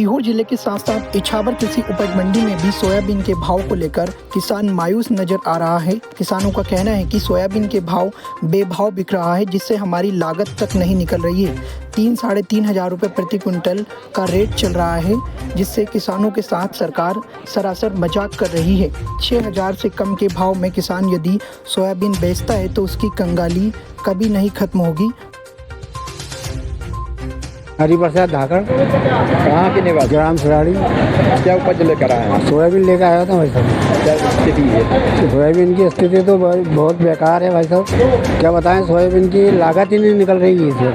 सीहोर जिले के साथ साथ इछावर कृषि उपज मंडी में भी सोयाबीन के भाव को लेकर किसान मायूस नजर आ रहा है। किसानों का कहना है कि सोयाबीन के भाव बेभाव बिक रहा है, जिससे हमारी लागत तक नहीं निकल रही है। 3-साढ़े 3 हज़ार रुपये प्रति क्विंटल का रेट चल रहा है, जिससे किसानों के साथ सरकार सरासर मजाक कर रही है। 6,000 से कम के भाव में किसान यदि सोयाबीन बेचता है तो उसकी कंगाली कभी नहीं खत्म होगी। हरी प्रसाद धाकड़, कहाँ के निवासी? ग्राम सराड़ी। क्या उपज लेकर आए हैं? सोयाबीन लेकर आया था भाई साहब। क्या स्थिति है? सोयाबीन की स्थिति तो बहुत बेकार है भाई साहब। क्या बताएं, सोयाबीन की लागत ही नहीं निकल रही है इसमें।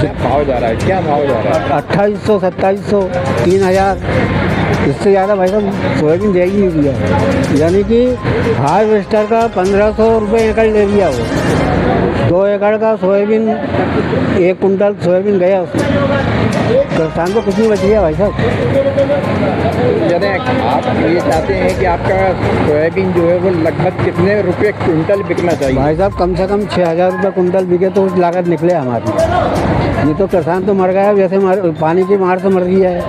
क्या भाव जा रहा है? क्या भाव जा रहा है? 2800, 2700, 3000, इससे ज़्यादा भाई साहब सोयाबीन दे ही नहीं दिया। यानी कि हार्वेस्टर का 1500 रुपये एकड़ ले लिया वो। 2 एकड़ का सोयाबीन, 1 कुंटल सोयाबीन गया उसमें। किसान को कुछ नहीं बच गया भाई साहब। यानी आप ये चाहते हैं कि आपका सोयाबीन जो है वो लगभग कितने रुपये क्विंटल बिकना चाहिए? भाई साहब कम से कम 6,000 रुपये कुंटल बिके तो लागत निकले हमारी। ये तो किसान तो मर गया, जैसे पानी की मार से मर गया है,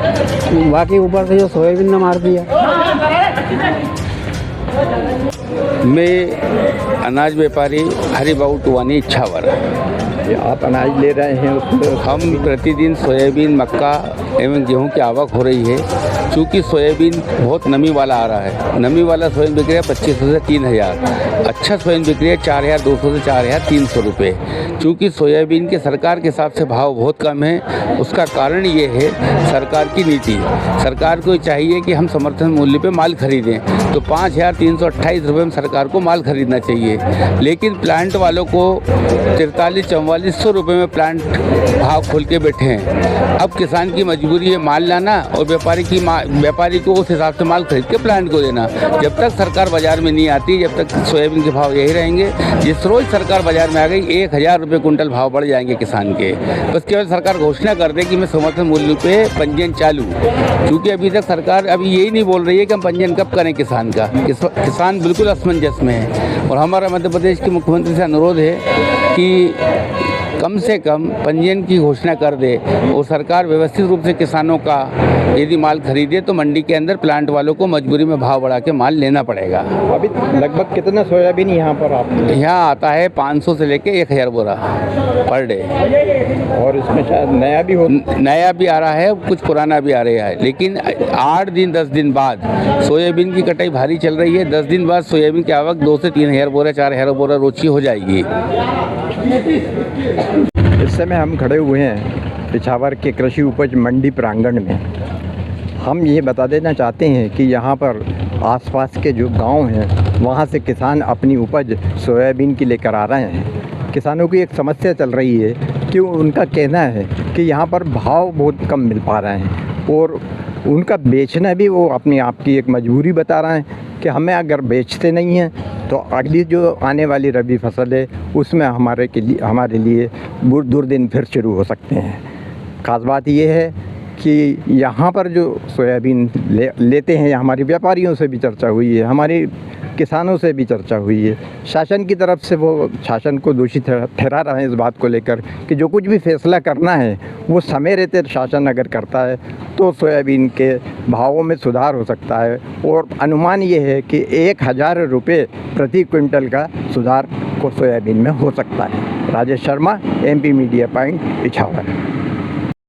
बाकी ऊपर से जो सोयाबीन ने मार दिया। मैं अनाज व्यापारी हरिबाबू टुवानी इछावर। आप अनाज ले रहे हैं उसको? हम प्रतिदिन सोयाबीन, मक्का एवं गेहूं की आवक हो रही है। चूँकि सोयाबीन बहुत नमी वाला आ रहा है, नमी वाला सोयाबीन बिक रहा है 2500 से 3000। अच्छा सोयाबीन बिक रही है 4200 से 4300 रुपये। चूँकि सोयाबीन के सरकार के हिसाब से भाव बहुत कम है, उसका कारण ये है सरकार की नीति। सरकार को चाहिए कि हम समर्थन मूल्य पे माल खरीदें, तो 5328 रुपये में सरकार को माल खरीदना चाहिए। लेकिन प्लांट वालों को 43-4400 रुपये में प्लांट भाव खोल के बैठे हैं। अब किसान की मजबूरी है माल लाना और व्यापारी को उस हिसाब से माल खरीद के प्लांट को देना। जब तक सरकार बाजार में नहीं आती, जब तक सोयाबीन के भाव यही रहेंगे। जिस रोज़ सरकार बाजार में आ गई 1,000 रुपये कुंटल भाव बढ़ जाएंगे किसान के। बस केवल सरकार घोषणा कर दे कि मैं समर्थन मूल्य पे पंजीयन चालू। क्योंकि अभी तक सरकार अभी यही नहीं बोल रही है कि हम पंजीयन कब करें किसान का। किसान बिल्कुल असमंजस में है और हमारा मध्य प्रदेश के मुख्यमंत्री से अनुरोध है कि कम से कम पंजीयन की घोषणा कर दे और सरकार व्यवस्थित रूप से किसानों का यदि माल खरीदे तो मंडी के अंदर प्लांट वालों को मजबूरी में भाव बढ़ा के माल लेना पड़ेगा। अभी लगभग कितना सोयाबीन यहाँ पर आप? यहाँ आता है 500 से लेके 1000 बोरा पर डे। और इसमें शायद नया भी आ रहा है, कुछ पुराना भी आ रहा है। लेकिन 8 दिन 10 दिन बाद सोयाबीन की कटाई भारी चल रही है। 10 दिन बाद सोयाबीन की आवक 2 से 3000 बोरा, 4000 बोरा रोज हो जाएगी। इस समय हम खड़े हुए हैं इछावर के कृषि उपज मंडी प्रांगण में। हम ये बता देना चाहते हैं कि यहाँ पर आसपास के जो गांव हैं वहाँ से किसान अपनी उपज सोयाबीन की लेकर आ रहे हैं। किसानों की एक समस्या चल रही है कि उनका कहना है कि यहाँ पर भाव बहुत कम मिल पा रहे हैं और उनका बेचना भी वो अपनी आप की एक मजबूरी बता रहे हैं कि हमें अगर बेचते नहीं हैं तो अगली जो आने वाली रबी फसल है उसमें हमारे लिए दुर्दिन फिर शुरू हो सकते हैं। खास बात यह है कि यहाँ पर जो सोयाबीन लेते हैं, हमारे व्यापारियों से भी चर्चा हुई है, हमारे किसानों से भी चर्चा हुई है। शासन की तरफ से वो शासन को दोषी ठहरा रहे हैं इस बात को लेकर कि जो कुछ भी फैसला करना है वो समय रहते शासन अगर करता है तो सोयाबीन के भावों में सुधार हो सकता है। और अनुमान ये है कि 1,000 रुपये प्रति क्विंटल का सुधार को सोयाबीन में हो सकता है। Rajesh Sharma, MP media point, Ichhawar.